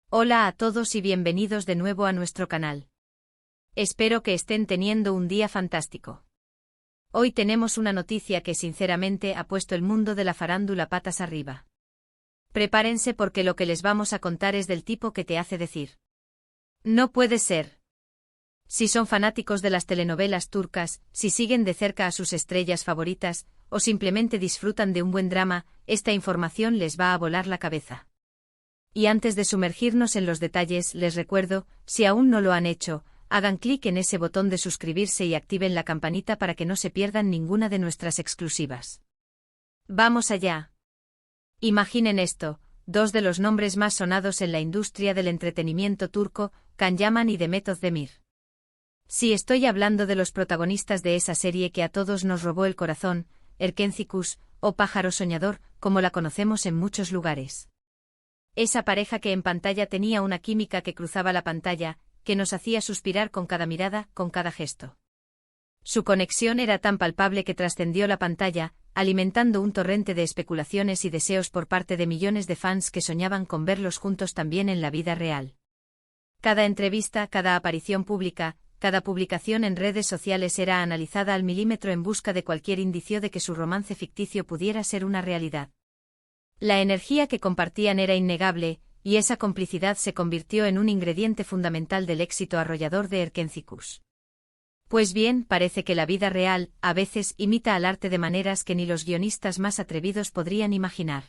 Hola a todos y bienvenidos de nuevo a nuestro canal. Espero que estén teniendo un día fantástico. Hoy tenemos una noticia que sinceramente ha puesto el mundo de la farándula patas arriba. Prepárense porque lo que les vamos a contar es del tipo que te hace decir: no puede ser. Si son fanáticos de las telenovelas turcas, si siguen de cerca a sus estrellas favoritas, o simplemente disfrutan de un buen drama, esta información les va a volar la cabeza. Y antes de sumergirnos en los detalles, les recuerdo, si aún no lo han hecho, hagan clic en ese botón de suscribirse y activen la campanita para que no se pierdan ninguna de nuestras exclusivas. ¡Vamos allá! Imaginen esto, dos de los nombres más sonados en la industria del entretenimiento turco, Can Yaman y Demet Özdemir. Sí, estoy hablando de los protagonistas de esa serie que a todos nos robó el corazón, Erkenci Kuş, o Pájaro Soñador, como la conocemos en muchos lugares. Esa pareja que en pantalla tenía una química que cruzaba la pantalla, que nos hacía suspirar con cada mirada, con cada gesto. Su conexión era tan palpable que trascendió la pantalla, alimentando un torrente de especulaciones y deseos por parte de millones de fans que soñaban con verlos juntos también en la vida real. Cada entrevista, cada aparición pública, cada publicación en redes sociales era analizada al milímetro en busca de cualquier indicio de que su romance ficticio pudiera ser una realidad. La energía que compartían era innegable, y esa complicidad se convirtió en un ingrediente fundamental del éxito arrollador de Erkenci Kuş. Pues bien, parece que la vida real, a veces, imita al arte de maneras que ni los guionistas más atrevidos podrían imaginar.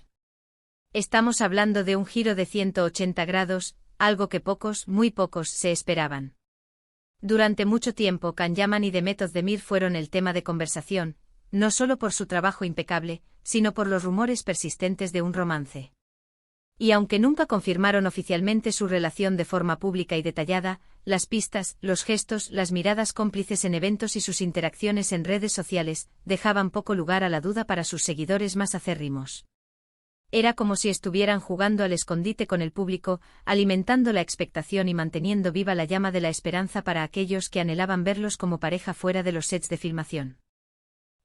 Estamos hablando de un giro de 180 grados, algo que pocos, muy pocos, se esperaban. Durante mucho tiempo Can Yaman y Demet Özdemir fueron el tema de conversación, no solo por su trabajo impecable, sino por los rumores persistentes de un romance. Y aunque nunca confirmaron oficialmente su relación de forma pública y detallada, las pistas, los gestos, las miradas cómplices en eventos y sus interacciones en redes sociales, dejaban poco lugar a la duda para sus seguidores más acérrimos. Era como si estuvieran jugando al escondite con el público, alimentando la expectación y manteniendo viva la llama de la esperanza para aquellos que anhelaban verlos como pareja fuera de los sets de filmación.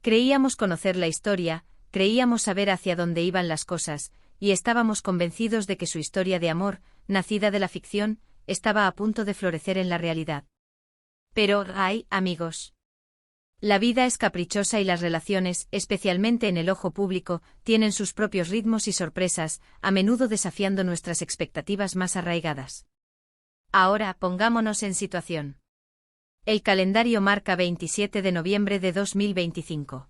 Creíamos conocer la historia, creíamos saber hacia dónde iban las cosas, y estábamos convencidos de que su historia de amor, nacida de la ficción, estaba a punto de florecer en la realidad. Pero, ¡ay, amigos! La vida es caprichosa y las relaciones, especialmente en el ojo público, tienen sus propios ritmos y sorpresas, a menudo desafiando nuestras expectativas más arraigadas. Ahora, pongámonos en situación. El calendario marca 27 de noviembre de 2025.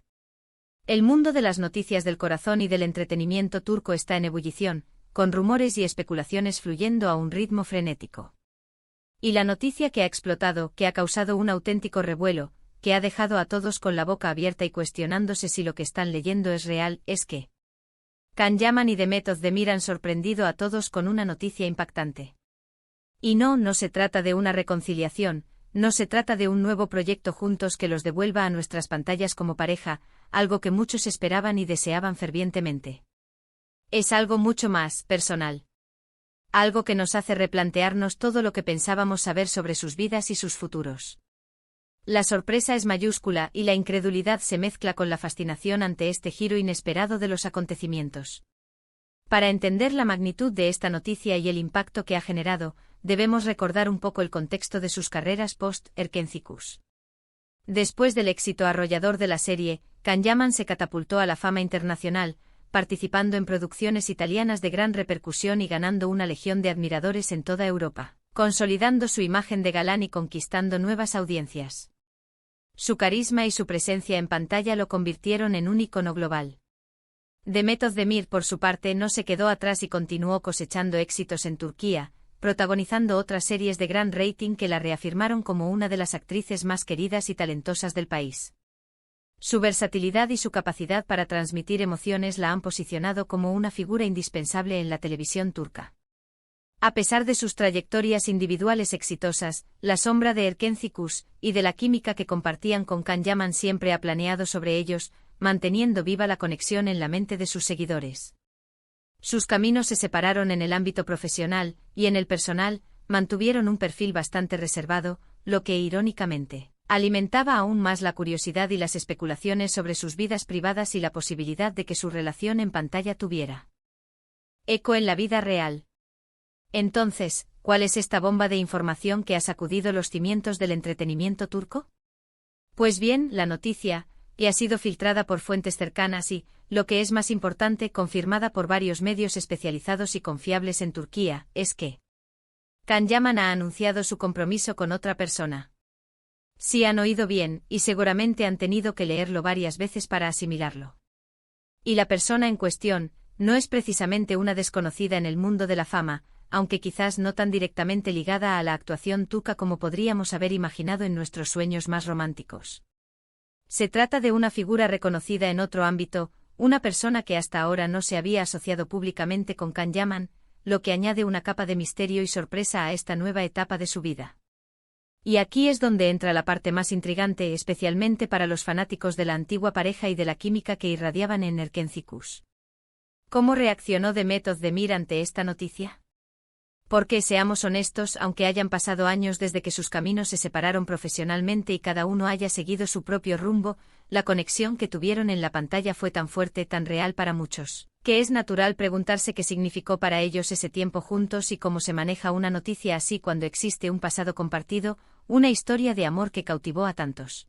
El mundo de las noticias del corazón y del entretenimiento turco está en ebullición, con rumores y especulaciones fluyendo a un ritmo frenético. Y la noticia que ha explotado, que ha causado un auténtico revuelo, que ha dejado a todos con la boca abierta y cuestionándose si lo que están leyendo es real, es que Can Yaman y Demet Özdemir han sorprendido a todos con una noticia impactante. Y no se trata de una reconciliación, no se trata de un nuevo proyecto juntos que los devuelva a nuestras pantallas como pareja, algo que muchos esperaban y deseaban fervientemente. Es algo mucho más personal. Algo que nos hace replantearnos todo lo que pensábamos saber sobre sus vidas y sus futuros. La sorpresa es mayúscula y la incredulidad se mezcla con la fascinación ante este giro inesperado de los acontecimientos. Para entender la magnitud de esta noticia y el impacto que ha generado, debemos recordar un poco el contexto de sus carreras post-Erkenci Kuş. Después del éxito arrollador de la serie, Can Yaman se catapultó a la fama internacional, participando en producciones italianas de gran repercusión y ganando una legión de admiradores en toda Europa, consolidando su imagen de galán y conquistando nuevas audiencias. Su carisma y su presencia en pantalla lo convirtieron en un ícono global. Demet Özdemir, por su parte, no se quedó atrás y continuó cosechando éxitos en Turquía, protagonizando otras series de gran rating que la reafirmaron como una de las actrices más queridas y talentosas del país. Su versatilidad y su capacidad para transmitir emociones la han posicionado como una figura indispensable en la televisión turca. A pesar de sus trayectorias individuales exitosas, la sombra de Erkenci Kuş y de la química que compartían con Can Yaman siempre ha planeado sobre ellos, manteniendo viva la conexión en la mente de sus seguidores. Sus caminos se separaron en el ámbito profesional, y en el personal, mantuvieron un perfil bastante reservado, lo que, irónicamente, alimentaba aún más la curiosidad y las especulaciones sobre sus vidas privadas y la posibilidad de que su relación en pantalla tuviera eco en la vida real. Entonces, ¿cuál es esta bomba de información que ha sacudido los cimientos del entretenimiento turco? Pues bien, la noticia, que ha sido filtrada por fuentes cercanas y, lo que es más importante, confirmada por varios medios especializados y confiables en Turquía, es que Can Yaman ha anunciado su compromiso con otra persona. Sí han oído bien, y seguramente han tenido que leerlo varias veces para asimilarlo. Y la persona en cuestión, no es precisamente una desconocida en el mundo de la fama, aunque quizás no tan directamente ligada a la actuación turca como podríamos haber imaginado en nuestros sueños más románticos. Se trata de una figura reconocida en otro ámbito, una persona que hasta ahora no se había asociado públicamente con Can Yaman, lo que añade una capa de misterio y sorpresa a esta nueva etapa de su vida. Y aquí es donde entra la parte más intrigante, especialmente para los fanáticos de la antigua pareja y de la química que irradiaban en Erkencikus. ¿Cómo reaccionó Demet Özdemir ante esta noticia? Porque, seamos honestos, aunque hayan pasado años desde que sus caminos se separaron profesionalmente y cada uno haya seguido su propio rumbo, la conexión que tuvieron en la pantalla fue tan fuerte, tan real para muchos, que es natural preguntarse qué significó para ellos ese tiempo juntos y cómo se maneja una noticia así cuando existe un pasado compartido, una historia de amor que cautivó a tantos.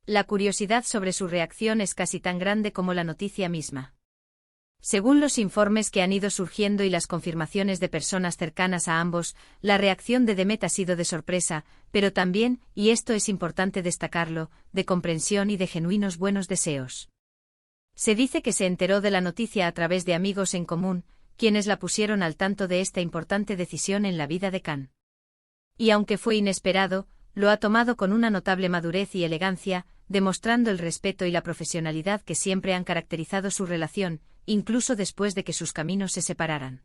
La curiosidad sobre su reacción es casi tan grande como la noticia misma. Según los informes que han ido surgiendo y las confirmaciones de personas cercanas a ambos, la reacción de Demet ha sido de sorpresa, pero también, y esto es importante destacarlo, de comprensión y de genuinos buenos deseos. Se dice que se enteró de la noticia a través de amigos en común, quienes la pusieron al tanto de esta importante decisión en la vida de Can. Y aunque fue inesperado, lo ha tomado con una notable madurez y elegancia, demostrando el respeto y la profesionalidad que siempre han caracterizado su relación, incluso después de que sus caminos se separaran.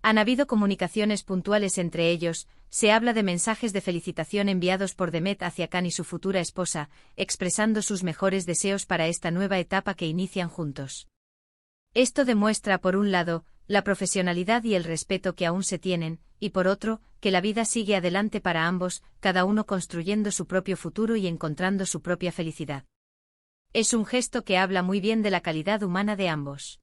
Han habido comunicaciones puntuales entre ellos, se habla de mensajes de felicitación enviados por Demet hacia Can y su futura esposa, expresando sus mejores deseos para esta nueva etapa que inician juntos. Esto demuestra, por un lado, la profesionalidad y el respeto que aún se tienen, y por otro, que la vida sigue adelante para ambos, cada uno construyendo su propio futuro y encontrando su propia felicidad. Es un gesto que habla muy bien de la calidad humana de ambos.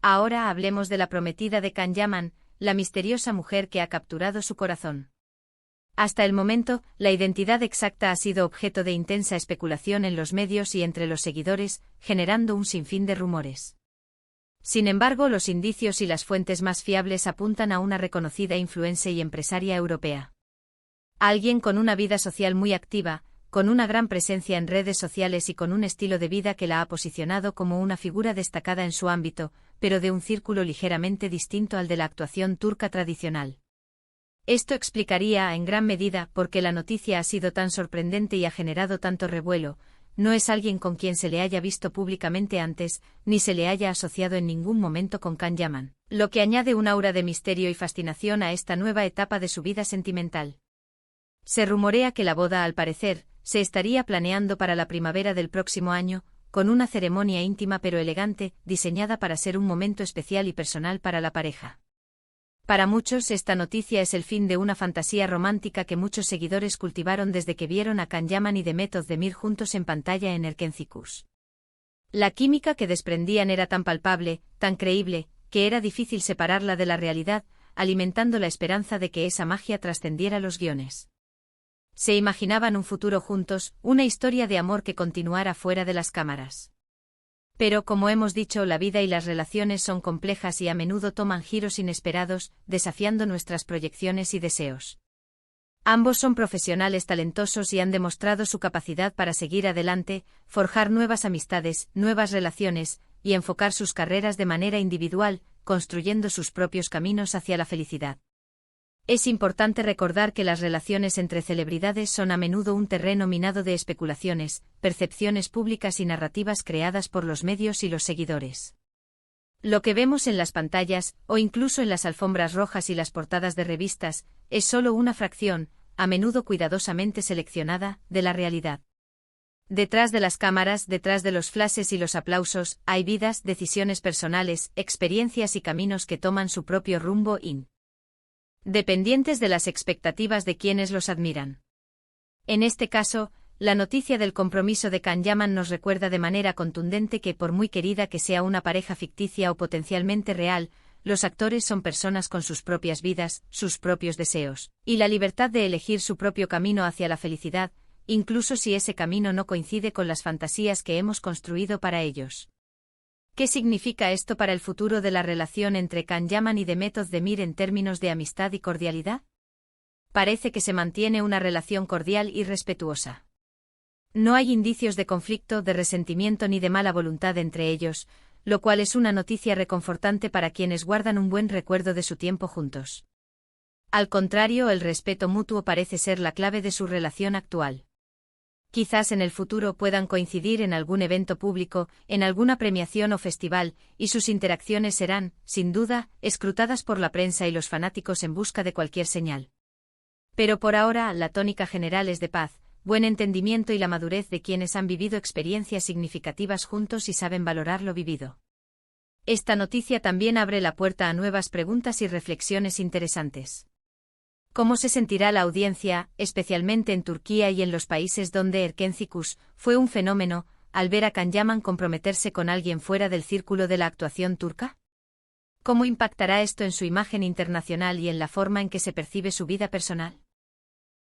Ahora hablemos de la prometida de Can Yaman, la misteriosa mujer que ha capturado su corazón. Hasta el momento, la identidad exacta ha sido objeto de intensa especulación en los medios y entre los seguidores, generando un sinfín de rumores. Sin embargo, los indicios y las fuentes más fiables apuntan a una reconocida influencer y empresaria europea. Alguien con una vida social muy activa, con una gran presencia en redes sociales y con un estilo de vida que la ha posicionado como una figura destacada en su ámbito, pero de un círculo ligeramente distinto al de la actuación turca tradicional. Esto explicaría, en gran medida, por qué la noticia ha sido tan sorprendente y ha generado tanto revuelo. No es alguien con quien se le haya visto públicamente antes, ni se le haya asociado en ningún momento con Can Yaman, lo que añade un aura de misterio y fascinación a esta nueva etapa de su vida sentimental. Se rumorea que la boda, al parecer, se estaría planeando para la primavera del próximo año, con una ceremonia íntima pero elegante, diseñada para ser un momento especial y personal para la pareja. Para muchos esta noticia es el fin de una fantasía romántica que muchos seguidores cultivaron desde que vieron a Can Yaman y Demet Özdemir juntos en pantalla en Erkencikus. La química que desprendían era tan palpable, tan creíble, que era difícil separarla de la realidad, alimentando la esperanza de que esa magia trascendiera los guiones. Se imaginaban un futuro juntos, una historia de amor que continuara fuera de las cámaras. Pero, como hemos dicho, la vida y las relaciones son complejas y a menudo toman giros inesperados, desafiando nuestras proyecciones y deseos. Ambos son profesionales talentosos y han demostrado su capacidad para seguir adelante, forjar nuevas amistades, nuevas relaciones, y enfocar sus carreras de manera individual, construyendo sus propios caminos hacia la felicidad. Es importante recordar que las relaciones entre celebridades son a menudo un terreno minado de especulaciones, percepciones públicas y narrativas creadas por los medios y los seguidores. Lo que vemos en las pantallas, o incluso en las alfombras rojas y las portadas de revistas, es solo una fracción, a menudo cuidadosamente seleccionada, de la realidad. Detrás de las cámaras, detrás de los flashes y los aplausos, hay vidas, decisiones personales, experiencias y caminos que toman su propio rumbo dependientes de las expectativas de quienes los admiran. En este caso, la noticia del compromiso de Can Yaman nos recuerda de manera contundente que, por muy querida que sea una pareja ficticia o potencialmente real, los actores son personas con sus propias vidas, sus propios deseos, y la libertad de elegir su propio camino hacia la felicidad, incluso si ese camino no coincide con las fantasías que hemos construido para ellos. ¿Qué significa esto para el futuro de la relación entre Can Yaman y Demet Özdemir en términos de amistad y cordialidad? Parece que se mantiene una relación cordial y respetuosa. No hay indicios de conflicto, de resentimiento ni de mala voluntad entre ellos, lo cual es una noticia reconfortante para quienes guardan un buen recuerdo de su tiempo juntos. Al contrario, el respeto mutuo parece ser la clave de su relación actual. Quizás en el futuro puedan coincidir en algún evento público, en alguna premiación o festival, y sus interacciones serán, sin duda, escrutadas por la prensa y los fanáticos en busca de cualquier señal. Pero por ahora, la tónica general es de paz, buen entendimiento y la madurez de quienes han vivido experiencias significativas juntos y saben valorar lo vivido. Esta noticia también abre la puerta a nuevas preguntas y reflexiones interesantes. ¿Cómo se sentirá la audiencia, especialmente en Turquía y en los países donde Erkenci fue un fenómeno, al ver a Can Yaman comprometerse con alguien fuera del círculo de la actuación turca? ¿Cómo impactará esto en su imagen internacional y en la forma en que se percibe su vida personal?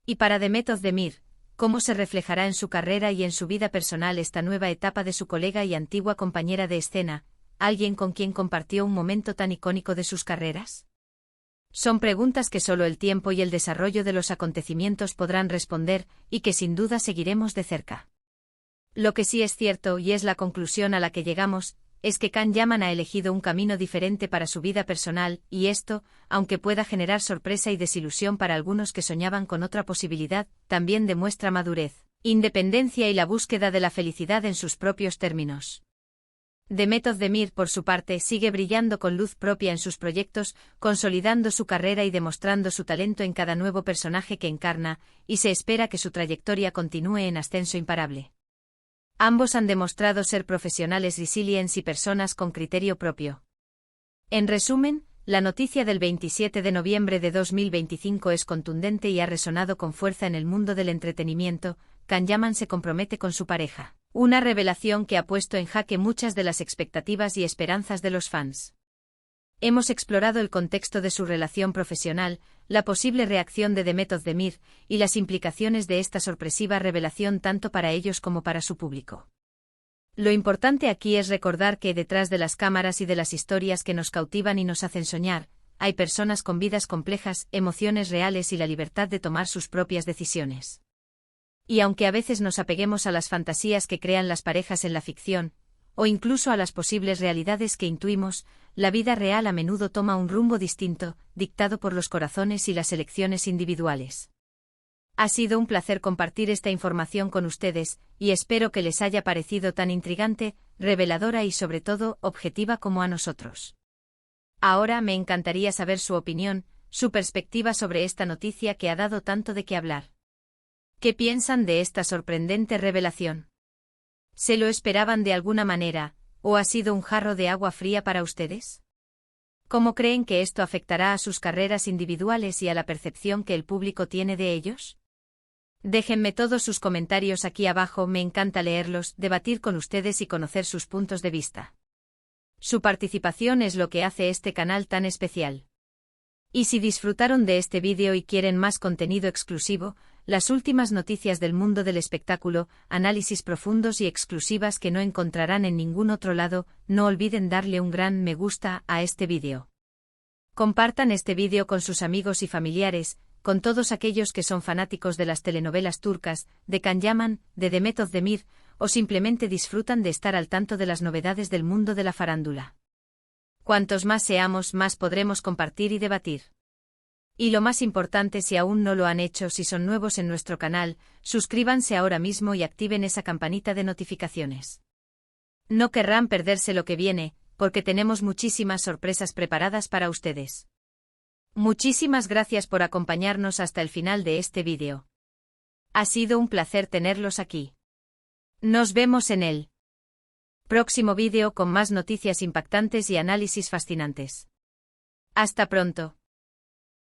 Y para Demet Özdemir, ¿cómo se reflejará en su carrera y en su vida personal esta nueva etapa de su colega y antigua compañera de escena, alguien con quien compartió un momento tan icónico de sus carreras? Son preguntas que solo el tiempo y el desarrollo de los acontecimientos podrán responder, y que sin duda seguiremos de cerca. Lo que sí es cierto, y es la conclusión a la que llegamos, es que Can Yaman ha elegido un camino diferente para su vida personal, y esto, aunque pueda generar sorpresa y desilusión para algunos que soñaban con otra posibilidad, también demuestra madurez, independencia y la búsqueda de la felicidad en sus propios términos. Demet Özdemir, por su parte, sigue brillando con luz propia en sus proyectos, consolidando su carrera y demostrando su talento en cada nuevo personaje que encarna, y se espera que su trayectoria continúe en ascenso imparable. Ambos han demostrado ser profesionales resilientes y personas con criterio propio. En resumen, la noticia del 27 de noviembre de 2025 es contundente y ha resonado con fuerza en el mundo del entretenimiento. Can Yaman se compromete con su pareja. Una revelación que ha puesto en jaque muchas de las expectativas y esperanzas de los fans. Hemos explorado el contexto de su relación profesional, la posible reacción de Demet Özdemir, y las implicaciones de esta sorpresiva revelación tanto para ellos como para su público. Lo importante aquí es recordar que detrás de las cámaras y de las historias que nos cautivan y nos hacen soñar, hay personas con vidas complejas, emociones reales y la libertad de tomar sus propias decisiones. Y aunque a veces nos apeguemos a las fantasías que crean las parejas en la ficción, o incluso a las posibles realidades que intuimos, la vida real a menudo toma un rumbo distinto, dictado por los corazones y las elecciones individuales. Ha sido un placer compartir esta información con ustedes, y espero que les haya parecido tan intrigante, reveladora y sobre todo objetiva como a nosotros. Ahora me encantaría saber su opinión, su perspectiva sobre esta noticia que ha dado tanto de qué hablar. ¿Qué piensan de esta sorprendente revelación? ¿Se lo esperaban de alguna manera, o ha sido un jarro de agua fría para ustedes? ¿Cómo creen que esto afectará a sus carreras individuales y a la percepción que el público tiene de ellos? Déjenme todos sus comentarios aquí abajo, me encanta leerlos, debatir con ustedes y conocer sus puntos de vista. Su participación es lo que hace este canal tan especial. Y si disfrutaron de este vídeo y quieren más contenido exclusivo, las últimas noticias del mundo del espectáculo, análisis profundos y exclusivas que no encontrarán en ningún otro lado, no olviden darle un gran me gusta a este vídeo. Compartan este vídeo con sus amigos y familiares, con todos aquellos que son fanáticos de las telenovelas turcas, de Can Yaman, de Demet Özdemir, o simplemente disfrutan de estar al tanto de las novedades del mundo de la farándula. Cuantos más seamos, más podremos compartir y debatir. Y lo más importante, si aún no lo han hecho, si son nuevos en nuestro canal, suscríbanse ahora mismo y activen esa campanita de notificaciones. No querrán perderse lo que viene, porque tenemos muchísimas sorpresas preparadas para ustedes. Muchísimas gracias por acompañarnos hasta el final de este vídeo. Ha sido un placer tenerlos aquí. Nos vemos en el próximo vídeo con más noticias impactantes y análisis fascinantes. Hasta pronto.